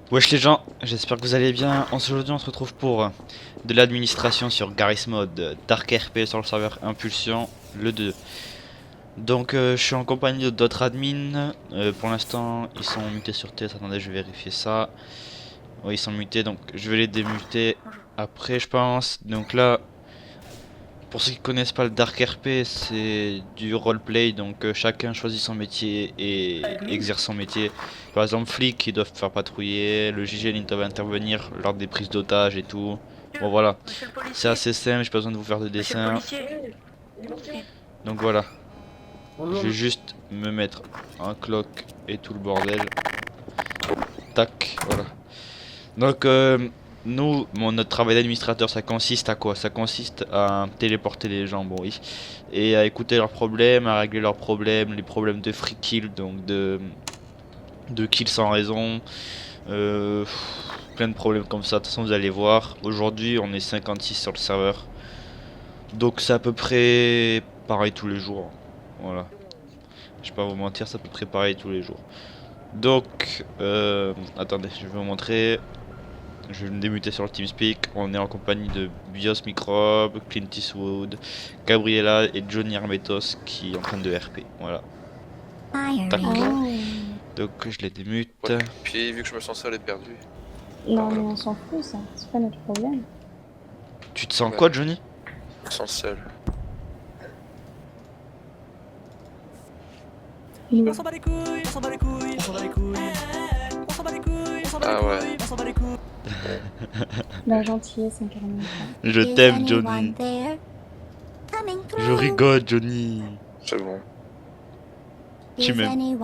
Wesh les gens, j'espère que vous allez bien. Aujourd'hui on se retrouve pour de l'administration sur Garry's Mod, Dark RP sur le serveur Impulsion, le 2. Donc je suis en compagnie d'autres admins. Pour l'instant ils sont mutés sur TS, attendez je vais vérifier ça. Oui ils sont mutés donc je vais les démuter après je pense. Donc là, pour ceux qui connaissent pas le Dark RP, c'est du roleplay, donc chacun choisit son métier et exerce son métier. Par exemple, flics, ils doivent faire patrouiller, le GIGN, ils doivent intervenir lors des prises d'otages et tout. Bon voilà, Monsieur le c'est policier, assez simple, j'ai pas besoin de vous faire de monsieur le dessin. policier. Donc voilà, je Bonjour. vais juste me mettre un clock et tout le bordel. Tac, voilà. Donc notre travail d'administrateur, ça consiste à quoi? Ça consiste à téléporter les gens, bon oui, et à écouter leurs problèmes, à régler leurs problèmes, les problèmes de free kill, donc de kill sans raison, euh, plein de problèmes comme ça. De toute façon, vous allez voir. Aujourd'hui, on est 56 sur le serveur, donc c'est à peu près pareil tous les jours. Voilà, je vais pas vous mentir, c'est à peu près pareil tous les jours. Donc, attendez, je vais vous montrer. Je vais me démuter sur le TeamSpeak. On est en compagnie de Bios Microbe, Clint Eastwood, Gabriella et Johnny Hermetos qui est en train de RP. Voilà. Tac. Oh. Donc je les démute. Ouais. Puis vu que je me sens seul et perdu. Non, Voilà. mais on s'en fout, ça. C'est pas notre problème. Tu te sens Ouais. quoi, Johnny? Je me sens seul. On s'en bat les couilles, on s'en bat les couilles, on s'en bat les couilles. On s'en bat les couilles, on s'en bat les Ah ouais. couilles, on s'en bat les couilles. La gentillesse incarnée. Je t'aime, Johnny. Je rigole, Johnny. C'est bon. Tu m'aimes.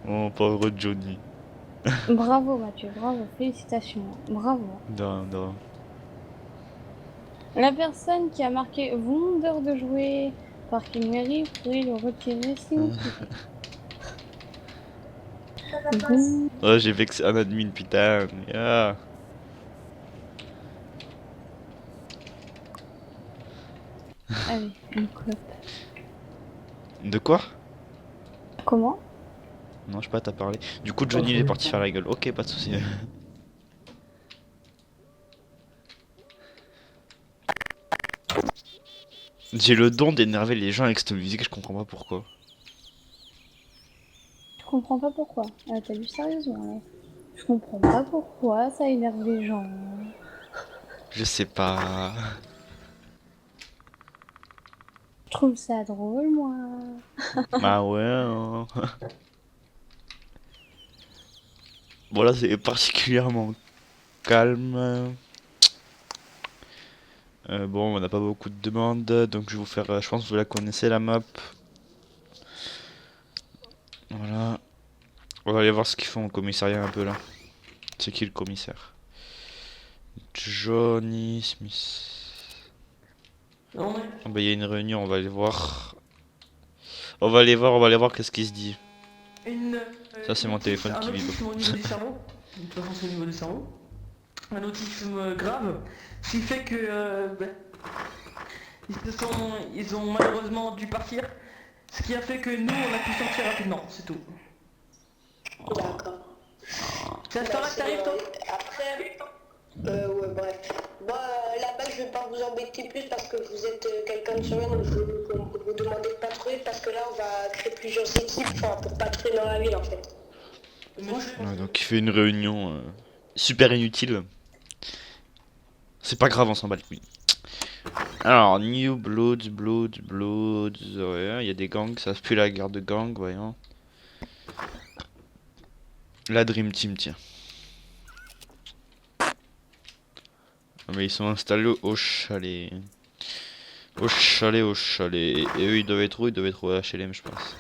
Oh, pauvre Johnny. Bravo, Mathieu, bravo, félicitations. Bravo. Non. La personne qui a marqué Wonder de jouer par qu'il mérite, vous pouvez le retirer s'il vous plaît. Boum. Oh, j'ai vexé un admin, putain. Yeah. Allez, une clope. De quoi? Comment? Non, je sais pas, t'as parlé. Du coup, Johnny il est parti faire la gueule. Ok, pas de soucis. J'ai le don d'énerver les gens avec cette musique, je comprends pas pourquoi. Je comprends pas pourquoi. Ah, t'as vu sérieusement là. Je comprends pas pourquoi ça énerve les gens. Je sais pas. Je trouve ça drôle, moi. Bah ouais. Hein. Bon là c'est particulièrement calme. Bon on n'a pas beaucoup de demandes donc je vais vous faire, je pense que vous la connaissez la map. Voilà. On va aller voir ce qu'ils font au commissariat un peu là. C'est qui le commissaire? Johnny Smith. Non, mais Ah bah il y a une réunion, on va aller voir. On va aller voir qu'est-ce qui se dit. une. Ça, c'est mon téléphone un qui vibre. autisme au niveau du cerveau. De toute façon, c'est au niveau du cerveau. Un autisme grave. Ce qui fait que. Ils ont malheureusement dû partir. Ce qui a fait que nous, on a pu sortir rapidement, c'est tout. D'accord. C'est à ce temps-là que t'arrives, toi Après, ouais, bref. Moi, là-bas, je vais pas vous embêter plus parce que vous êtes quelqu'un de surveillant, donc je vais vous demander de patrouiller parce que là, on va créer plusieurs équipes pour patrouiller dans la ville, en fait. Ouais, donc il fait une réunion super inutile. C'est pas grave, on s'en bat les couilles. Alors, New Bloods, ouais, il y a des gangs, ça pue la guerre de gangs, voyons. La Dream Team, tiens. Ah, mais ils sont installés au chalet. Au chalet. Et eux, ils doivent être où? Ils doivent être au HLM, je pense.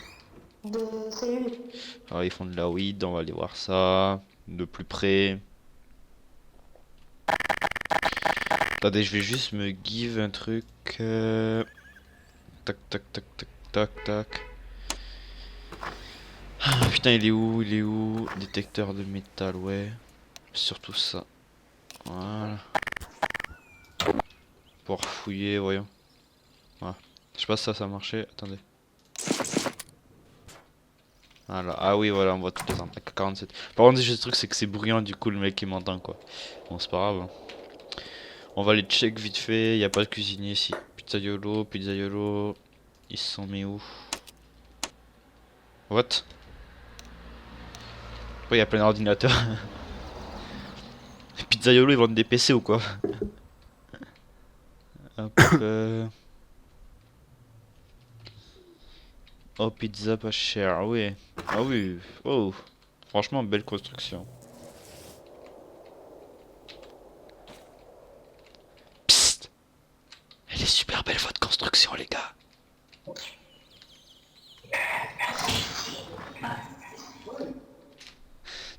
De cellule. Alors, ils font de la weed, on va aller voir ça de plus près. Attendez, je vais juste me give un truc. Tac, tac, tac, tac, tac, tac. Ah, putain, il est où? Il est où? Détecteur de métal, ouais. Surtout ça. Voilà. Pour fouiller, voyons. Voilà. Je sais pas si ça a marché. Attendez. Voilà. Ah oui, voilà, on voit toutes les armes. AK-47. Par contre, le truc, c'est que c'est bruyant, du coup, le mec il m'entend quoi. Bon, c'est pas grave, hein. On va les check vite fait. Y a pas de cuisinier ici. Pizzaiolo, pizzaiolo. Ils se sont mis où? What? Pourquoi y a plein d'ordinateurs? Pizzaiolo, ils vendent des PC ou quoi? Hop, oh, pizza pas cher, ah oui. Ah oui, oh. Franchement, belle construction. Psst. Elle est super belle votre construction, les gars.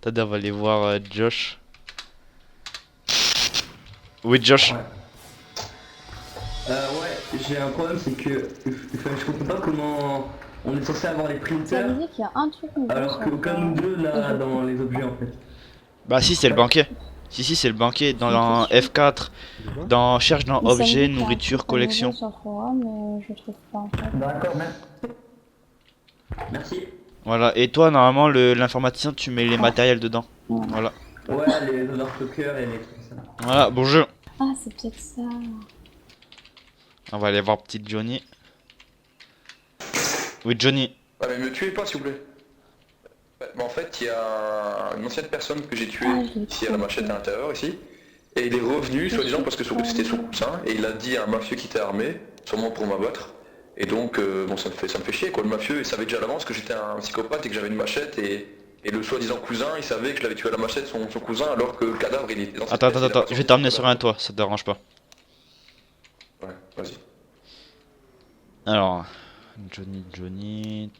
Attendez, on va aller voir Josh. Oui, Josh. Ouais, j'ai un problème, c'est que je comprends pas comment on est censé avoir les Ça printers veut dire qu'il y a un truc nouveau alors sur qu'aucun le- de nous deux là dans les objets en fait. Bah si, c'est le banquet. Si, c'est le banquet. Dans F4, cherche dans Mais ça me dit objet, qu'il y a un nourriture, truc collection. nouveau sur le forum, mais je le trouve pas en fait. D'accord, merci. Voilà, et toi, normalement, l'informaticien, tu mets les matériels dedans. Voilà. Ouais, les overclockers et les trucs comme ça. Voilà, bonjour. Ah, c'est peut-être ça. On va aller voir petite Johnny. Oui, Johnny. Ah mais me tuez pas s'il vous plaît. Ouais, mais en fait il y a une ancienne personne que j'ai tuée Ah, je l'ai qui a la machette à l'intérieur ici. Et il est revenu soi-disant parce que c'était son coussin et il a dit à un mafieux qui était armé, sûrement pour m'abattre. Et donc bon ça me fait chier quoi, le mafieux il savait déjà à l'avance que j'étais un psychopathe et que j'avais une machette et le soi-disant cousin il savait que je l'avais tué à la machette son cousin alors que le cadavre il était dans cette Attends, pièce, il a pas je vais sorti t'emmener le sur cadavre. un toit, ça te dérange pas. Ouais, vas-y. Alors, Johnny.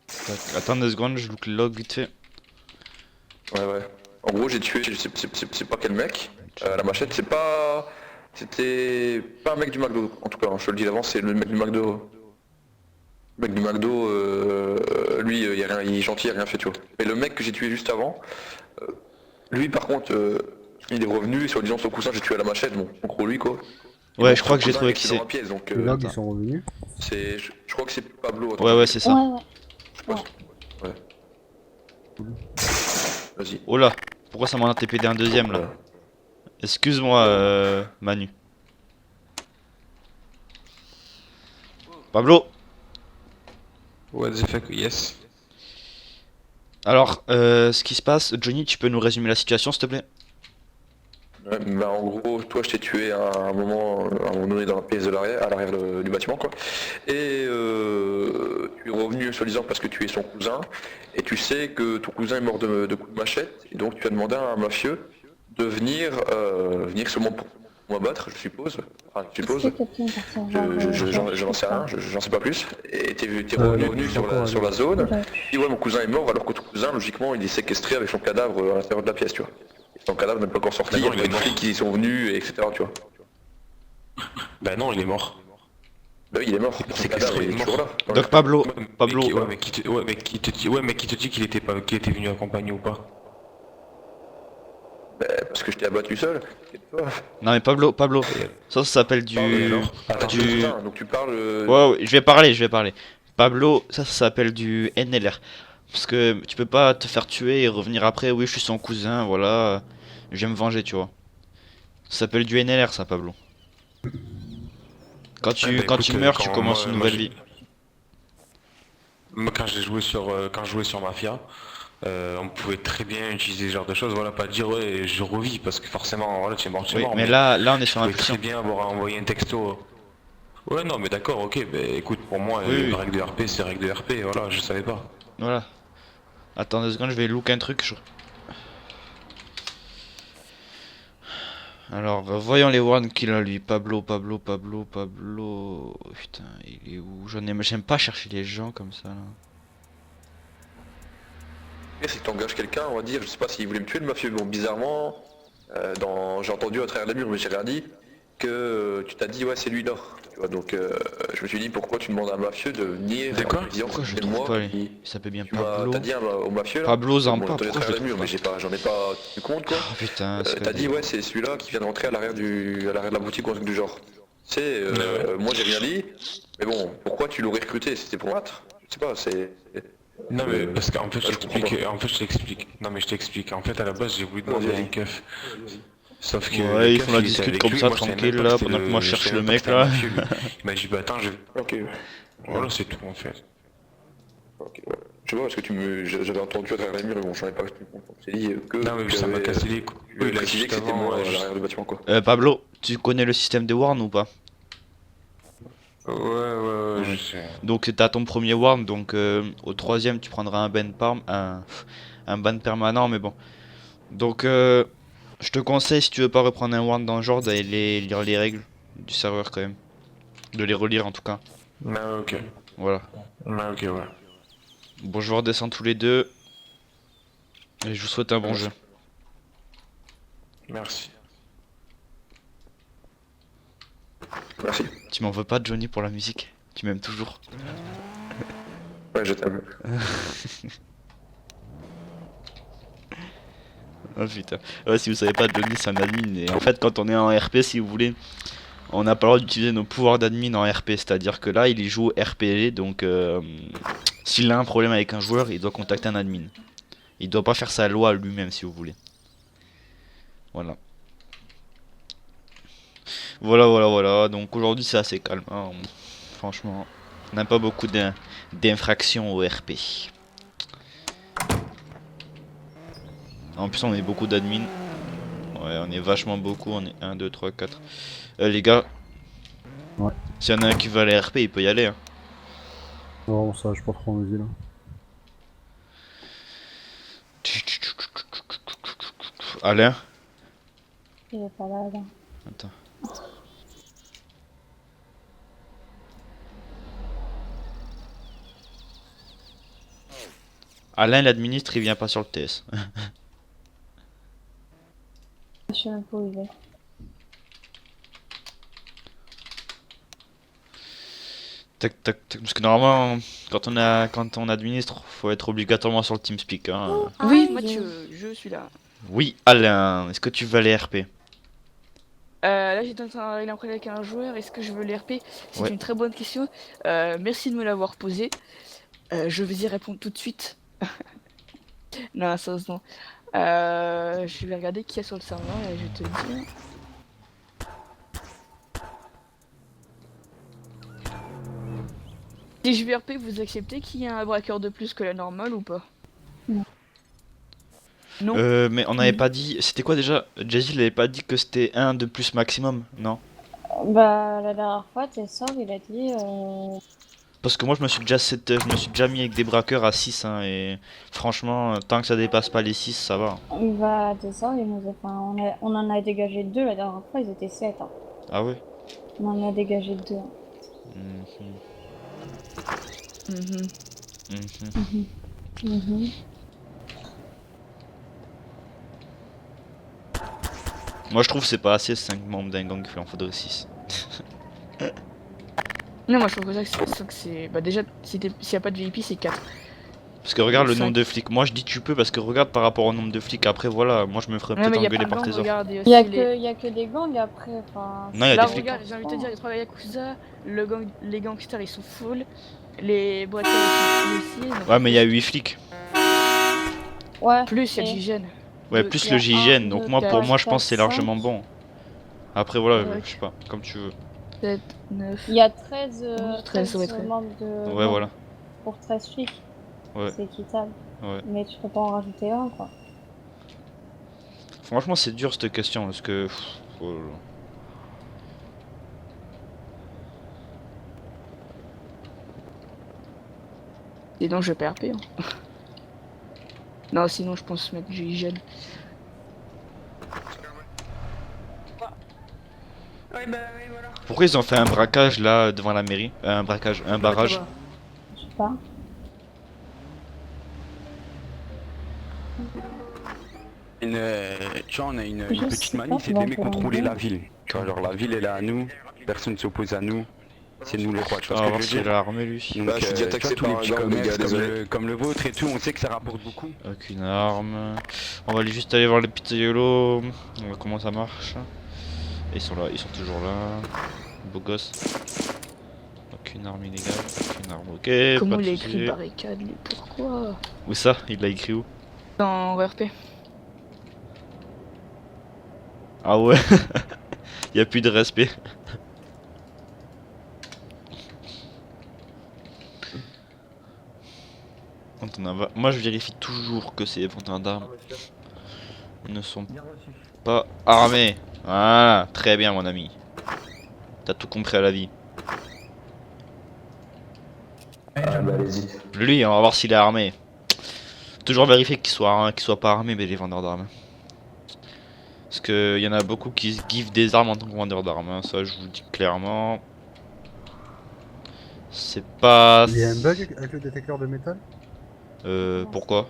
Tac, attends 2 secondes, je look le log vite fait. Ouais. En gros, j'ai tué, je sais pas quel mec. La machette, c'était pas un mec du McDo. En tout cas, hein, je te le dis d'avance, c'est le mec du McDo. Le mec du McDo, lui, il est gentil, il a rien fait, tu vois. Mais le mec que j'ai tué juste avant, lui, par contre, il est revenu, soi-disant son cousin, j'ai tué à la machette, bon, en gros, lui, quoi. Et Ouais, donc, je crois son que j'ai cousin trouvé était qui dans c'est. la pièce, donc, Les logs ils sont revenus. je crois que c'est Pablo. attends, Ouais, c'est ça. Ouais. Ouais. Vas-y. Oh là, pourquoi ça m'en a TPD un deuxième là? Excuse-moi, Manu. Pablo. What the fuck, yes. Alors, ce qui se passe, Johnny, tu peux nous résumer la situation s'il te plaît? Ouais, bah en gros, toi je t'ai tué à un moment donné dans la pièce de l'arrière, à l'arrière du bâtiment quoi. Et tu es revenu soi-disant parce que tu es son cousin, et tu sais que ton cousin est mort de coups de machette, et donc tu as demandé à un mafieux de venir seulement pour m'abattre, je suppose. Enfin, je suppose. J'en sais rien, j'en sais pas plus. Et t'es revenu sur la zone. Et ouais, mon cousin est mort alors que ton cousin, logiquement, il est séquestré avec son cadavre à l'intérieur de la pièce, tu vois. Son cadavre n'est pas encore sorti, il y a des flics qui sont venus, etc. tu vois. Bah non, il est mort. Bah oui, il est mort, son cadavre il est toujours là. Donc Pablo, Mais qui te dit qu'il était venu accompagner ou pas? Bah, parce que je t'ai abattu seul. Non mais Pablo, ça s'appelle du... Attends, du... putain, donc tu parles... Ouais, je vais parler. Pablo, ça s'appelle du NLR. Parce que tu peux pas te faire tuer et revenir après, oui je suis son cousin, voilà. Je vais me venger, tu vois. Ça s'appelle du NLR ça, Pablo. Quand tu meurs, tu commences une nouvelle vie. Moi quand je jouais sur Mafia, on pouvait très bien utiliser ce genre de choses, voilà, pas dire ouais je revis parce que forcément voilà tu es mort, Oui, mais là on est sur un tu pouvais très bien avoir envoyé un texto. Ouais non mais d'accord, ok, bah écoute pour moi Oui. règle de RP c'est règle de RP, voilà, je savais pas. Voilà. Attends 2 secondes, je vais look un truc. Alors, voyons les one qu'il a lui. Pablo. Putain, il est où? J'aime pas chercher les gens comme ça là. Et si t'engages quelqu'un, on va dire, je sais pas s'il voulait me tuer le mafieux, bon bizarrement, j'ai entendu à travers les murs mais j'ai rien dit, que tu t'as dit ouais c'est lui là. Tu vois, donc je me suis dit pourquoi tu demandes à un mafieux de venir D'accord. en me disant Pourquoi je c'est trouve moi pas qui... Il s'appelle bien Tu Pablo. t'as dit au mafieux là. Pablo Zampa, Bon, j'ai entendu à pourquoi je travers le les murs, trouve mais j'en ai pas tenu compte quoi. Oh putain, T'as dit ouais c'est celui-là qui vient de rentrer à l'arrière de la boutique ou un truc du genre. Moi j'ai rien dit, mais bon, pourquoi tu l'aurais recruté? C'était pour battre? Je sais pas, Non mais parce qu'en fait je je comprends t'explique, en fait je t'explique. Non mais je t'explique. En fait à la base j'ai voulu demander Vas-y, à vas-y. une keuf. Sauf que Ouais, le ils keuf, font la il était discute avec comme lui, ça, moi je savais même tranquille, pas là, que c'était pendant que moi je je cherche savais le même pas que mec, c'était un là. mafieux, lui. Il m'a dit bah attends je... Ok, Voilà c'est tout en fait. ok, ouais. Je sais pas, parce que j'avais entendu à travers la mur, mais bon, j'en ai pas plus compte. On s'est dit que Non mais tu ça m'a avais cassé les couilles. Il a précisé juste que c'était avant, moi à juste... l'arrière du bâtiment, quoi. Pablo, tu connais le système de warn ou pas? Ouais, je Ouais. sais. Donc t'as ton premier warn, donc au troisième tu prendras un ban un ban permanent, mais bon. Donc je te conseille, si tu veux pas reprendre un warn dans le genre, d'aller lire les règles du serveur quand même. De les relire en tout cas. Ah ok. Voilà. Ah ok ouais. Bon, je vous redescends tous les deux. Et je vous souhaite un bon jeu. Merci. Merci. Tu m'en veux pas, Johnny, pour la musique? Tu m'aimes toujours? Ouais, je t'aime. Oh putain. Ouais, si vous savez pas, Johnny c'est un admin. Et en fait, quand on est en RP, si vous voulez, on n'a pas le droit d'utiliser nos pouvoirs d'admin en RP. C'est-à-dire que là, il y joue RPG. Donc, s'il a un problème avec un joueur, il doit contacter un admin. Il doit pas faire sa loi lui-même, si vous voulez. Voilà. Voilà. Donc aujourd'hui, c'est assez calme. Hein. Franchement, on n'a pas beaucoup d'infractions au RP. En plus, on est beaucoup d'admin. Ouais, on est vachement beaucoup. On est 1, 2, 3, 4. Les gars, Ouais. s'il y en a un qui veut aller RP, il peut y aller. Hein. Non, ça, je pas trop envie là. Alain, Il est pas là, là. attends. Alain, l'administre, il vient pas sur le TS. Je sais même pas où il est. Tac, tac, tac. Parce que normalement, quand on administre, faut être obligatoirement sur le TeamSpeak. Hein. Oui, Ah, Mathieu, je suis là. Oui, Alain, est-ce que tu veux aller RP? Là, j'étais en train de régler un problème avec un joueur. Est-ce que je veux l'RP? C'est Ouais. une très bonne question. Merci de me l'avoir posée. Je vais y répondre tout de suite. Non, sérieusement. Je vais regarder qui est sur le serveur et je vais te dire. Si je vais RP, vous acceptez qu'il y ait un braqueur de plus que la normale ou pas? Non. Mais on n'avait pas dit. C'était quoi déjà? Jazzy, il avait pas dit que c'était un de plus maximum, non? Bah, la dernière fois, Tessor, il a dit. Parce que moi je me suis déjà mis avec des braqueurs à 6 hein, et franchement tant que ça dépasse pas les 6 ça va. Bah, Tessor, il nous a. Enfin, on en a dégagé 2 la dernière fois, ils étaient 7. Hein. Ah ouais? On en a dégagé 2. Mhm. Mhm. Mhm. Moi je trouve que c'est pas assez 5 membres d'un gang, il en faudrait 6. Non, moi je trouve que ça que c'est. Bah, déjà, s'il y a pas de VIP, c'est 4. Parce que regarde le Cinq. nombre de flics. Moi je dis tu peux parce que regarde par rapport au nombre de flics. Après voilà, moi je me ferais Ouais, peut-être mais il y a engueuler pas de par gang, tes offres. regarde. Il y a que des gangs après. Enfin, Non, il y a Là, des flics. regarde, j'ai envie de te dire, les 3 Yakuza, les gangsters ils sont full, les braqueurs ils sont full aussi. donc- Ouais mais il y a 8 flics. Ouais. Plus, il y a et- du GIGN. Ouais Deux- plus il y le a GIGN. un, Donc deux, moi pour trois, moi je pense que c'est quatre, largement cinq. bon. Après voilà, Ouais. je sais pas, comme tu veux. 7, 9. Il y a 13, 13, ouais, 13. membres de. Ouais gangs voilà. Pour 13 flics. Ouais. C'est équitable. Ouais. Mais tu peux pas en rajouter un, quoi. Franchement c'est dur cette question parce que... oh là là. Et donc je vais PRP. Hein. Non, sinon je pense mettre du GIGN. Ouais, bah oui, voilà. Pourquoi ils ont fait un braquage là devant la mairie? Un braquage, un barrage. Je sais pas. Tu vois, on a une Je petite sais manie, pas c'est comment d'aimer on peut contrôler rendre. la ville. Tu vois, genre la ville elle est à nous, personne ne s'oppose à nous, c'est nous les rois, tu On vois va ce voir que je si veux elle dire. a armé lui. Donc, Bah, je suis déjà tu vois, taxé tous les par un petits gang, les commerces gars, désolé. comme le vôtre et tout, on sait que ça rapporte beaucoup. Aucune arme. On va aller juste aller voir les pizzaiolos. On va voir comment ça marche. Ils sont là, ils sont toujours là. Beau gosse. Hop. Aucune arme illégale, aucune arme. Ok, Comment pas il a de écrit soucis. barricade, lui? Pourquoi? Où ça? Il l'a écrit où? Dans RP. Ah ouais. Y a plus de respect. Moi je vérifie toujours que ces détenteurs d'armes ne sont pas armés. Voilà, très bien mon ami. T'as tout compris à la vie. Ah bah allez-y. Lui, on va voir s'il est armé. Toujours vérifier qu'il soit pas armé, mais les vendeurs d'armes. Parce que y en a beaucoup qui se giffent des armes en tant que vendeurs d'armes. Hein. Ça, je vous le dis clairement. C'est pas. Il y a un bug avec le détecteur de métal? Pourquoi?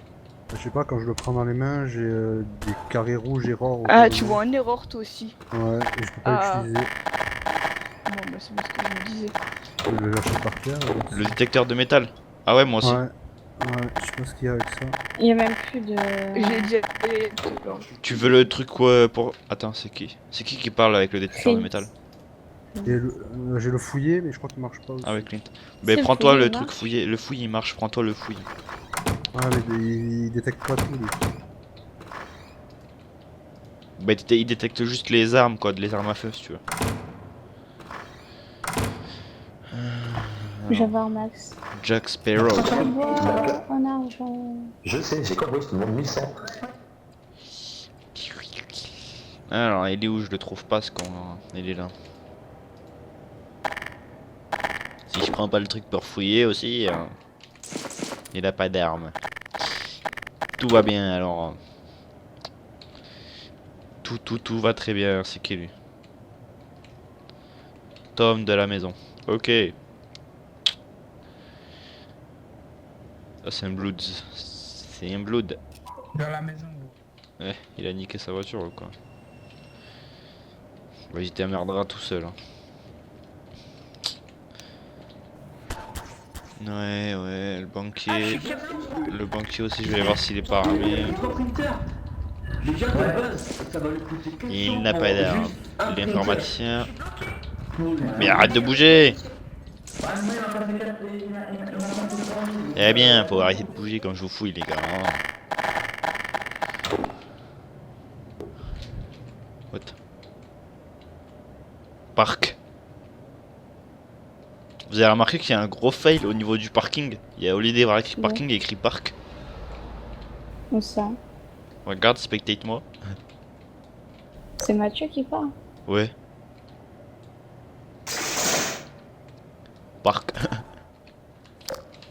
Je sais pas, quand je le prends dans les mains, j'ai des carrés rouges erreurs. Ah, tu vois un erreur toi aussi. Ouais, et je peux pas Ah. l'utiliser. Bon, bah c'est bien ce que je me disais. Je vais le lâcher par terre. Le détecteur de métal? Ah ouais, moi aussi. Ouais, ouais, je sais pas ce qu'il y a avec ça. Il y a même plus de... J'ai déjà. Tu veux le truc quoi pour. Attends, c'est qui? C'est qui parle avec le détecteur de Clint. métal? Et j'ai le fouillé, mais je crois qu'il marche pas aussi. Ah ouais, Clint. Mais C'est prends-toi fouillé, le il truc marche. fouillé. Le fouille il marche, prends-toi le fouille. Ah, mais il détecte pas tout, lui. Bah il détecte juste les armes quoi, les armes à feu si tu veux. J'avais Max. Jack Sparrow. En bois, en argent. Je sais, j'ai compris, je te demande 1100. Alors il est où? Je le trouve pas ce qu'on. Il est là. Si je prends pas le truc pour fouiller aussi, il a pas d'arme. Tout va bien alors. Tout va très bien, c'est qui lui? Tom de la maison. Ok. Ah, c'est un blood. C'est un blood. Dans la maison. Ouais, il a niqué sa voiture ou quoi? Bah, il t'emmerdera tout seul. Hein. Ouais, le banquier. Le banquier aussi, je vais voir s'il est pas armé. Déjà, de base, ça va lui coûter 400 Il n'a pas d'arme. juste un L'informaticien. Mais arrête de bouger! Eh bien, faut arrêter de bouger quand je vous fouille, les gars. Hein. What? Parc. Vous avez remarqué qu'il y a un gros fail au niveau du parking? Il y a au lieu d'avoir écrit parking, il y a écrit parc. Où ça? Regarde, spectate-moi. C'est Mathieu qui parle. Ouais. Parc.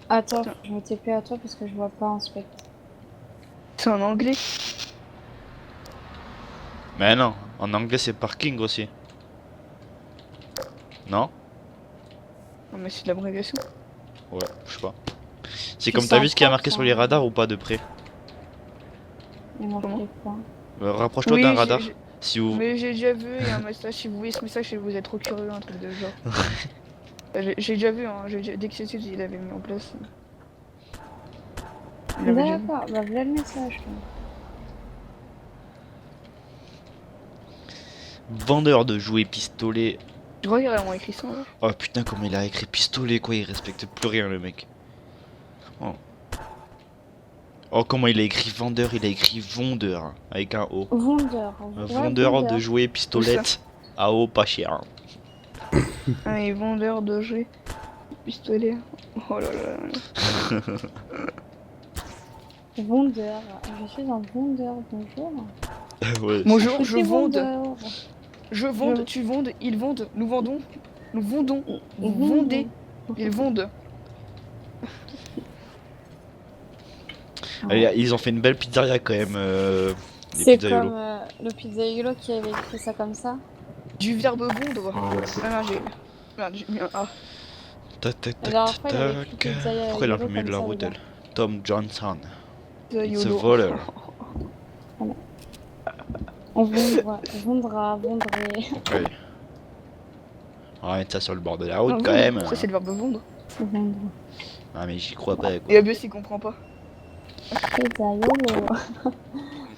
Attends, je vais TP à toi parce que je vois pas en spect. C'est en anglais. Mais non, en anglais c'est parking aussi. Non? Non, mais c'est de l'abréviation. Ouais, je sais pas. C'est Tu comme t'as sens vu ce qu'il y a pas marqué que sur ça- les radars ou pas de près? Il m'a Comment fait quoi? Rapproche-toi Oui, d'un j'ai- radar. j'ai- Si vous. Mais j'ai déjà vu, il y a un message, si vous voyez ce message, c'est que vous êtes trop curieux, un truc de genre. J'ai déjà vu, hein, dès que c'était, il avait mis en place. Il avait déjà vu. D'accord, bah voilà le message. Toi. Vendeur de jouets pistolet. Je crois qu'il a vraiment écrit ça. Là. Oh putain, comme il a écrit pistolet quoi, il respecte plus rien le mec. Oh. Oh, comment il a écrit vendeur, il a écrit vendeur hein, avec un O. Vendeur. Un Ouais, vendeur de jouets pistolette à eau pas cher. Ah, et vendeur de jouets. Pistolet. Oh là là. Vendeur. Je suis un vendeur, bonjour. Ouais. Bonjour, Je je suis vende. vendeur. Je vende, Je- tu vendes, ils vendent, nous vendons. Nous vendons. Vous Vendons. vendez. Ils vendent. Allez, ils ont fait une belle pizzeria quand même. Les C'est pizzas comme Yolo. le pizzaiolo qui avait écrit ça comme ça. Du verbe vendre. Ah ouais, c'est- Ah non, j'ai. Merde, j'ai mis un A. Tac tac tac Alors après, il avait tac. écrit pizza Pourquoi il a Yolo remis de la comme ça route dedans. elle? Tom Johnson. It's a YOLO. voleur. On vendra, vendrez. Ok. On va mettre ça sur le bord de la Ah, route vendre. quand même. Ça, c'est le verbe vendre. Vendre. Ah mais j'y crois pas quoi. Et Abus, il comprend pas. Pizzaiolo.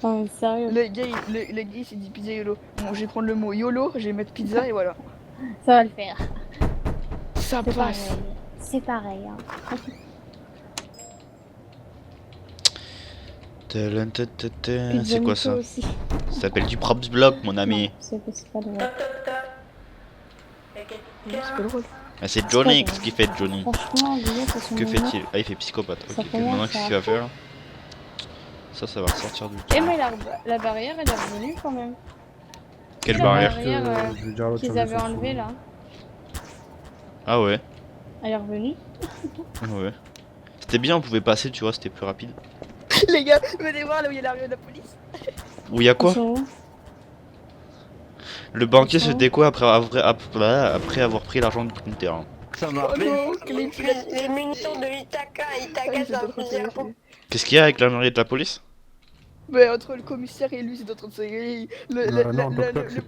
Non mais sérieux, Le gars, le gars, il s'est dit pizza YOLO. Bon, je vais prendre le mot YOLO, je vais mettre pizza et voilà. ça va le faire. Ça C'est pareil. passe. C'est pareil. Hein. C'est quoi ça? Aussi. Ça s'appelle du props block, mon ami. Non, c'est pas drôle. C'est pas drôle. Ah, c'est Johnny, qu'est-ce qu'il fait Johnny? Franchement, Guillaume, c'est son Que moment. fait-il? Ah, il fait psychopathe. Ça Ok, commence maintenant à- qu'est-ce qu'il va faire? Ça va ressortir du Eh mais la barrière elle est revenue quand même. Quelle la barrière? barrière Je vais dire à l'autre qu'ils chargé avaient son enlevée phone. là. Ah ouais, Elle est revenue. ouais. C'était bien, on pouvait passer, tu vois, c'était plus rapide. Les gars, venez voir là où il y a l'arrivée de la police. Où il y a quoi? Ils sont où? Le banquier Ils sont se où déco après avoir pris l'argent du printer. Hein. Ça m'a Oh rappelé. non, Clint, il a- Les munitions de Itaka, Ah, Itaka il c'est s'est un pas trop fusil à intéressé. pompe. Qu'est-ce qu'il y a avec la mairie de la police? Mais entre le commissaire et lui, c'est en train de se griller. Non, Doc, c'est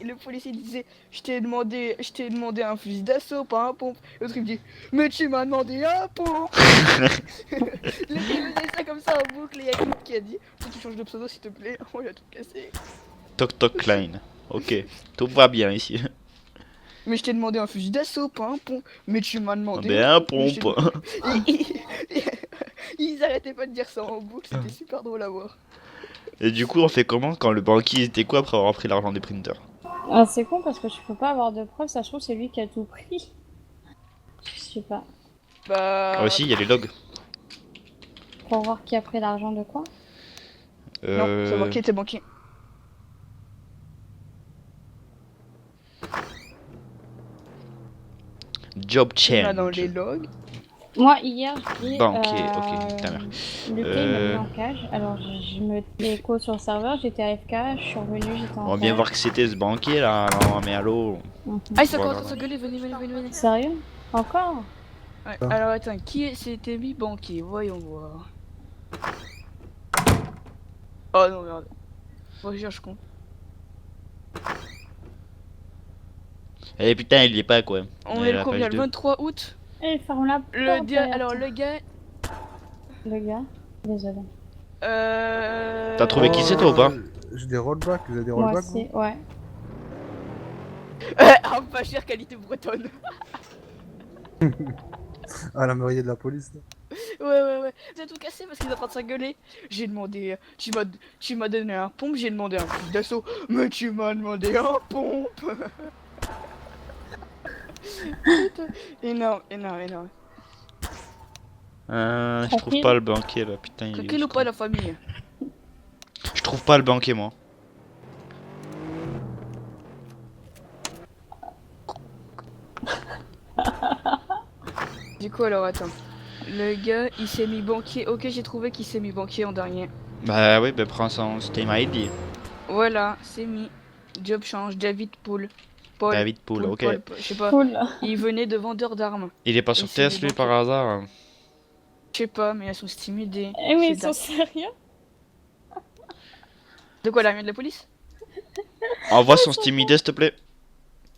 Le policier disait, je t'ai demandé un fusil d'assaut, pas un pompe. L'autre il me dit, mais tu m'as demandé un pompe. Le gars il faisait ça comme ça en boucle. Et il y a quelqu'un qui a dit, faut que tu changes de pseudo s'il te plaît. Oh, il a tout cassé. Toc toc Klein. Ok, tout va bien ici. Mais je t'ai demandé un fusil d'assaut, pas un pompe. Mais tu m'as demandé. Ben un Mais je t'ai- pompe. Ils arrêtaient pas de dire ça en boucle, c'était super drôle à voir. Et du coup, on fait comment quand le banquier était quoi après avoir pris l'argent des printers? Ah, c'est con parce que je peux pas avoir de preuves, ça se trouve c'est lui qui a tout pris. Je sais pas. Bah. Ah aussi, il y a les logs. Pour voir qui a pris l'argent de quoi. Non, c'est banquier, t'es banquier. Job Là dans change. les logs. Moi hier je dis. Banquier, ok, ta mère. Lucas il m'a mis en cage, alors je me déco sur le serveur, j'étais AFK, je suis revenue, j'étais en On va bien cage. voir que c'était ce banquier là. Non, mais allô. Mhm. Ah, ils sont Voilà. en train de se gueuler, venez. Sérieux? Encore? Ouais, Ah. alors attends, qui s'était mis banquier? Voyons voir. Oh non, merde. Faut que je cherche con. Eh putain, il y est pas quoi. On Ouais, est la le combien? page Le 2. 23 août? Eh, ferme la Le porte dia... derrière Alors toi. le gars. Le gars? Désolé. T'as trouvé qui c'est, toi, ou pas? J'ai des rollbacks, vous avez des Moi rollbacks? aussi, ouais. Arme pas chère, qualité bretonne. Ah, la mairie de la police là. Ouais. T'as tout cassé parce qu'ils sont en train de s'engueuler. J'ai demandé. Tu m'as donné un pompe, j'ai demandé un fusil d'assaut. Mais tu m'as demandé un pompe. Énorme. Je trouve Tranquille. pas le banquier là, putain. il est Tranquille ou juste pas la famille? Je trouve pas le banquier moi. Du coup, alors attends. Le gars, il s'est mis banquier. Ok, j'ai trouvé qu'il s'est mis banquier en dernier. Bah oui, bah prends son Steam ID. Voilà, c'est mis. Job change, David Pool. Paul. David Pool, ok. Je sais pas. Cool. Il venait de vendeur d'armes. Il est pas sur Et c'est TS des lui par banquiers. hasard. Je sais pas, mais elles sont stimulées. Eh mais ils C'est sont sérieux? De quoi, l'armée de la police? Envoie son Steam ID s'il te plaît.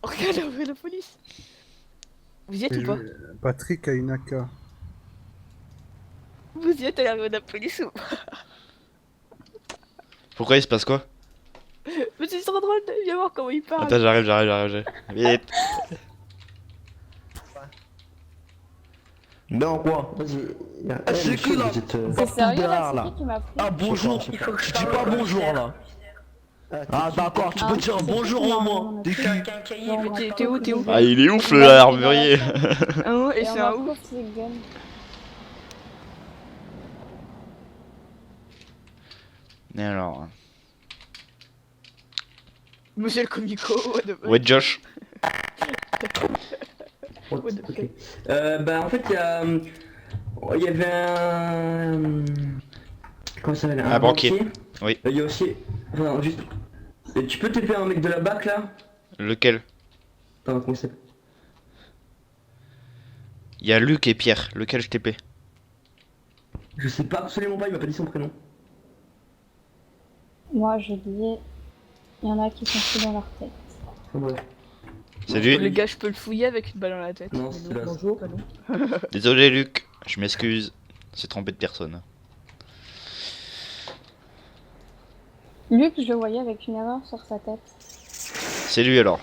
Regarde l'armée de la police. Vous y êtes Et ou pas? Patrick a une AK. Vous y êtes à l'armée de la police ou pas? Pourquoi il se passe quoi? Mais c'est trop drôle, viens voir comment il parle. Attends, j'arrive. Vite. Non, quoi? Vas-y. C'est qui, là? C'est sérieux derrière, là? là. C'est qui m'a pris? Ah bonjour, tu dis pas bonjour là. Ah d'accord, tu peux dire bonjour au moins. T'es qui? Mais t'es où? Ah, il est ouf le l'armurier. Un et Et c'est on un va ouf. court, c'est gun. Et alors. Monsieur le comico, what the fuck. Ouais, Josh. What the fuck. Bah en fait il y avait un... Comment ça s'appelle? Un banquier. Oui. Il y a aussi... Enfin juste... Et tu peux TP un mec de la BAC là? Lequel? Attends, comment il s'appelle? Il y a Luc et Pierre. Lequel je TP? Je sais pas absolument pas, il m'a pas dit son prénom. Moi je dis. Il y en a qui sont pris dans leur tête. Enfin, bref. C'est Le lui? gars, je peux le fouiller avec une balle dans la tête. Non, c'est là. Bonjour, pardon. Désolé Luc. Je m'excuse. C'est trompé de personne. Luc, je le voyais avec une erreur sur sa tête. C'est lui alors.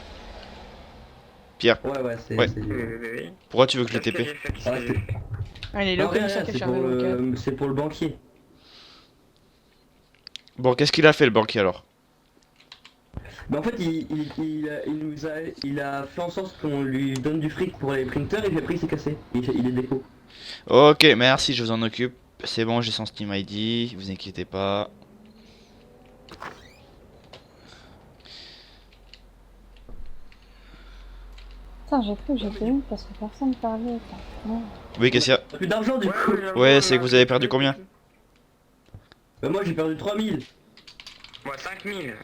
Tiens. Ouais, c'est... Ouais. c'est- Pourquoi tu veux que je le TP? Ah, c'est... Allez, Non, le rien, commissaire rien, qui a c'est pour, chargé le c'est pour le banquier. Bon, qu'est-ce qu'il a fait le banquier alors? Mais en fait, il a fait en sorte qu'on lui donne du fric pour les printers et puis après il s'est cassé. Il est déco. Ok, merci, je vous en occupe. C'est bon, j'ai son Steam ID, vous inquiétez pas. Putain, j'ai cru que j'étais une parce que personne parlait. Ouais. Oui, qu'est-ce qu'il y a? T'as plus d'argent du coup. Ouais, c'est que vous avez perdu combien? Bah moi j'ai perdu 3000. Moi 5000.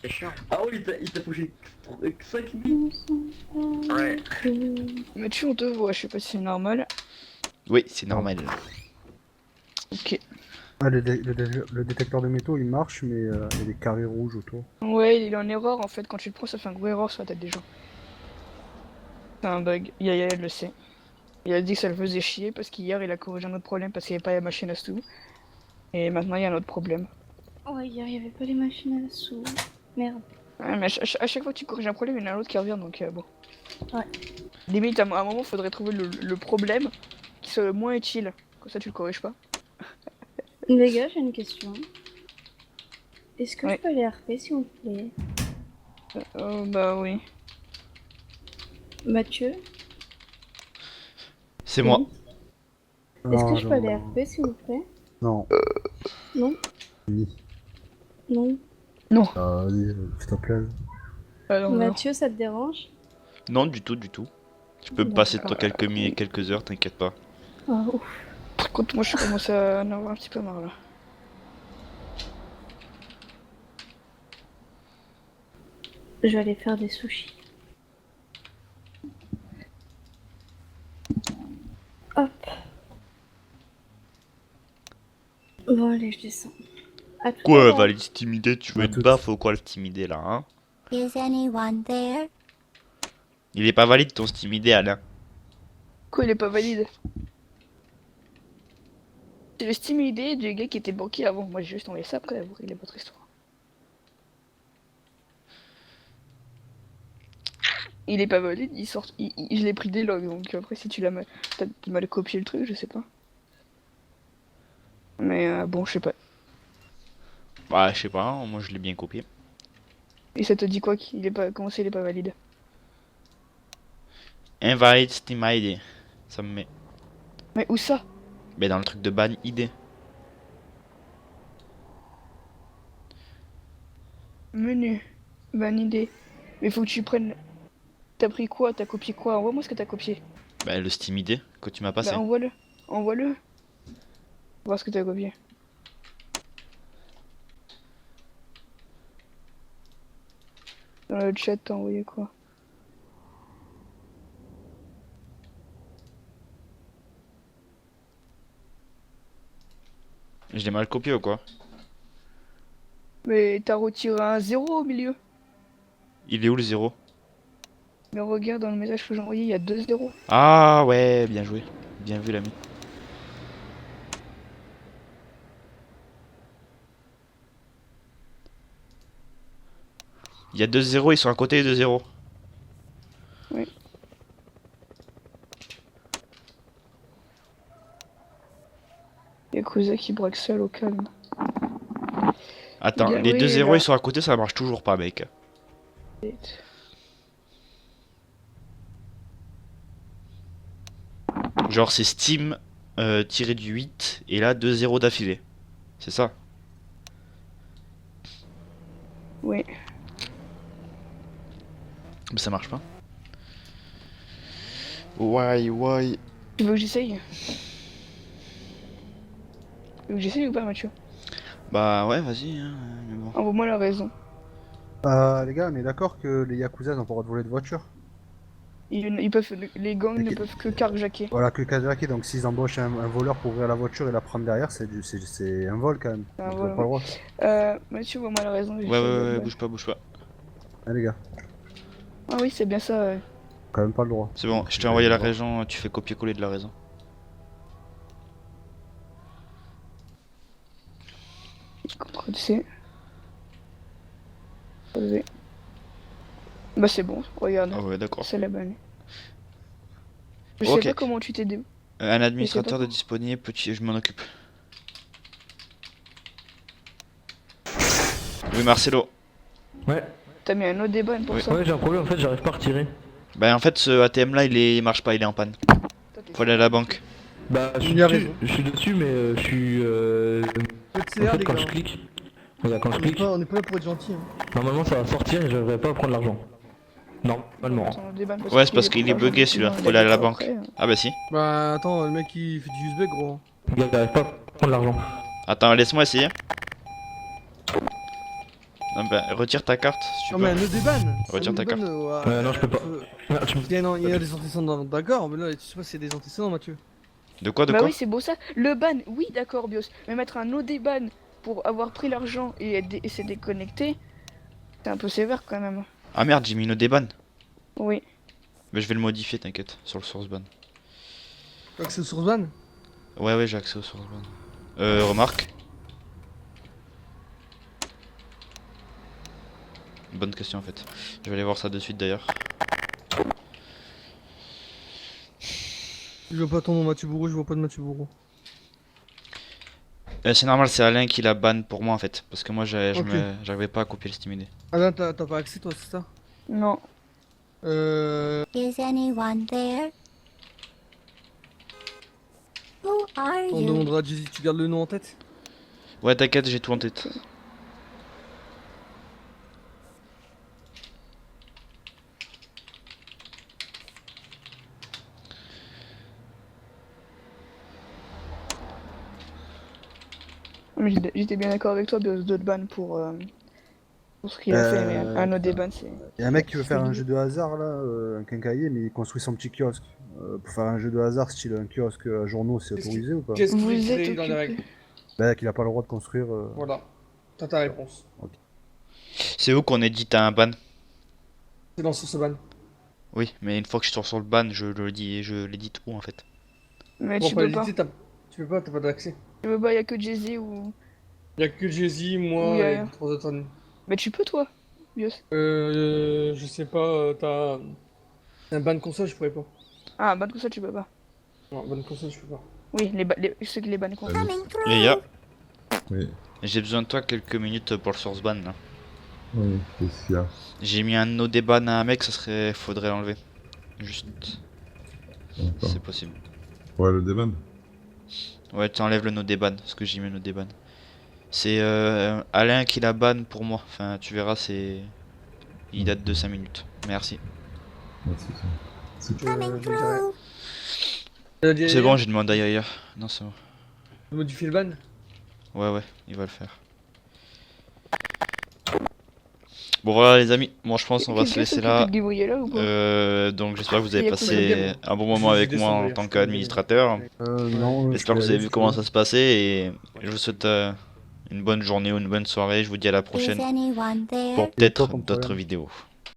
C'est chiant. Ah oui, il t'a touché 5000. Ouais. Mais tu on te voit, je sais pas si c'est normal. Oui, c'est normal. Ok. Ah, le détecteur de métaux il marche, mais il y a des carrés rouges autour. Ouais, il est en erreur en fait, quand tu le prends, ça fait un gros erreur sur la tête des gens. C'est un bug, Yaya elle le sait. Il a dit que ça le faisait chier parce qu'hier il a corrigé un autre problème parce qu'il n'y avait pas la machine à sous. Et maintenant il y a un autre problème. Ouais, hier, il y avait pas les machines à la sous. Merde. Ouais, mais à chaque fois que tu corriges un problème, il y en a un autre qui revient donc bon. Ouais. Limite, à un moment, faudrait trouver le problème qui soit le moins utile. Comme ça, tu le corriges pas. Les gars, j'ai une question. Est-ce que Ouais. je peux les RP s'il vous plaît? Bah oui. Mathieu? C'est moi. Est-ce que Ah, je peux les non. RP s'il vous plaît? Non. Non? Oui. Non. Ah, vas-y, s'il te plaît. Non, Mathieu, ça te dérange? Non, du tout, du tout. Je peux me passer de toi quelques heures, t'inquiète pas. Ah, ouf. Par contre, moi je commence à en avoir un petit peu marre là. Je vais aller faire des sushis. Hop. Bon, allez, je descends. À tout à Quoi, l'heure. va aller se timider? Tu veux À une toutes. baffe ou quoi le timider là, hein? Is anyone there? Il est pas valide ton Steam ID, Alain. Quoi, il est pas valide? C'est le Steam ID du gars qui était banquier avant. Moi j'ai juste envoyé ça après avoir réglé votre histoire. Il est pas valide, il sort. Je l'ai pris des logs donc après si tu l'as mal. T'as mal copié le truc, je sais pas. Mais bon, je sais pas. Bah, je sais pas, hein, moi je l'ai bien copié. Et ça te dit quoi qu'il est pas. Comment ça il est pas valide? Invalid Steam ID. Ça me met. Mais où ça? Mais dans le truc de ban ID. Menu. Bonne idée. Mais faut que tu prennes. T'as pris quoi? T'as copié quoi? Envoie-moi ce que t'as copié. Bah, le Steam ID que tu m'as passé. Bah envoie-le. Envoie-le. Voir ce que t'as copié. Dans le chat, t'as envoyé quoi? Je l'ai mal copié ou quoi? Mais t'as retiré un 0 au milieu. Il est où le 0? Mais regarde dans le message que j'ai envoyé, il y a 2 0. Ah ouais, bien joué. Bien vu l'ami. Il y a 2 0, ils sont à côté des 2 0. Oui. Yakuza qui braque seul au calme. Attends, Bien, les oui, 2 0 là. ils sont à côté, ça marche toujours pas, mec. Genre c'est Steam tiré du 8 et là 2 0 d'affilée. C'est ça? Oui. Mais ça marche pas. Why? Tu veux que j'essaye? Tu veux que j'essaye ou pas, Mathieu? Bah ouais, vas-y, hein, mais bon. Envoie-moi la raison. Les gars, on est d'accord que les Yakuza n'ont pas le droit de voler de voiture? Ils peuvent, les gangs ne peuvent que carjacker. Voilà, que Kazaki, donc s'ils embauchent un voleur pour ouvrir la voiture et la prendre derrière, c'est un vol quand même. C'est un Ils vol, ont pas le droit. Mathieu, vois-moi la raison. Ouais, bouge pas. Ah les gars, Ah oui, c'est bien ça. quand même pas le droit. C'est bon, je t'ai envoyé la raison, tu fais copier-coller de la raison. CTRL C. V. Bah c'est bon, regarde. Ah ouais, d'accord. C'est la bonne. Je Ok. sais pas comment tu t'es dé... Un administrateur pas de disponible, petit, je m'en occupe. Oui, Marcelo. Ouais. T'as mis un autre déban pour Oui. ça. Ouais, j'ai un problème, en fait, j'arrive pas à retirer. Bah en fait ce ATM là il marche pas, il est en panne. Faut aller à la banque. Bah, je suis Il y a dessus, raison. je suis dessus, mais je suis. En PCA, fait, les quand gars. je clique. Regarde, quand je clique, On est pas là pour être gentil. Hein. normalement ça va sortir et je devrais pas prendre l'argent. Normalement. Attends, déban Ouais, c'est parce qu'il est bugué celui-là, faut aller à la banque. Ah bah si. Bah attends, le mec il fait du USB gros. Regarde, j'arrive pas à prendre l'argent. Attends, laisse-moi essayer. Non bah retire ta carte si tu Non peux. mais un nœud déban. Retire ta carte. Non, je peux pas. Ah, tu me- Il y a des antécédents, d'accord, mais là je sais pas si c'est des antécédents Mathieu. De quoi, de Bah quoi oui, c'est beau ça. Le ban, oui, d'accord, Bios. Mais mettre un autre déban pour avoir pris l'argent et s'est déconnecté, c'est un peu sévère quand même. Ah merde, j'ai mis une déban. Oui. Mais je vais le modifier, t'inquiète, sur le source ban. Accès source ban. Ouais, j'ai accès au source ban. Remarque. Bonne question en fait. Je vais aller voir ça de suite d'ailleurs. Je vois pas ton nom Mathieu Bourreau, je vois pas de Mathieu Bourreau. C'est normal, c'est Alain qui la banne pour moi en fait. Parce que moi Ok. j'arrivais pas à copier le Steam ID. Alain, t'as pas accès toi, c'est ça? Non. Is anyone there? Who are On you? demandera à Jay-Z, tu gardes le nom en tête? Ouais, t'inquiète, j'ai tout en tête. Mais j'étais bien d'accord avec toi, Bios, d'autres ban pour ce qu'il a fait. Mais un autre déban, c'est. Il y a un mec qui veut faire un jeu de hasard là, un quincailler, mais il construit son petit kiosque. Pour faire un jeu de hasard style un kiosque à journaux, c'est autorisé ou pas? Qu'est-ce que vous êtes dans les règles? Bah qu'il a pas le droit de construire. Voilà. T'as ta réponse. C'est où qu'on édite un ban? C'est dans source ban. Oui, mais une fois que je suis sur le ban, je l'édite où en fait? Mais Bon, tu peux pas. Tu peux pas, t'as pas d'accès. Tu peux pas, y'a que Jay-Z ou. Y'a que Jay-Z, moi Oui, et 3 autres amis. Mais tu peux, toi, Bios. Je sais pas, t'as un ban console, je pourrais pas. Ah, ban comme ça, tu peux pas. Non, ban console, je peux pas. Oui, ceux qui les ban contre. Les gars, Oui, j'ai besoin de toi quelques minutes pour le source ban là. oui, qu'est-ce qu'il y a? J'ai mis un no déban à un mec, faudrait l'enlever. Juste. D'accord. C'est possible. Ouais, le déban. Ouais, tu enlèves le no déban, parce que j'ai mis le no déban. C'est Alain qui la banne pour moi. Enfin, tu verras, il date de 5 minutes. Merci. Merci. Coming through. C'est bon, j'ai demandé à Yaya. Non, c'est bon. Modifier le ban? Ouais, il va le faire. Bon voilà les amis, moi je pense qu'on va se laisser là. Donc j'espère que vous avez passé un bon moment avec moi en tant qu'administrateur. J'espère que vous avez vu comment ça se passait et je vous souhaite une bonne journée ou une bonne soirée. Je vous dis à la prochaine Is anyone there? pour peut-être d'autres vidéos.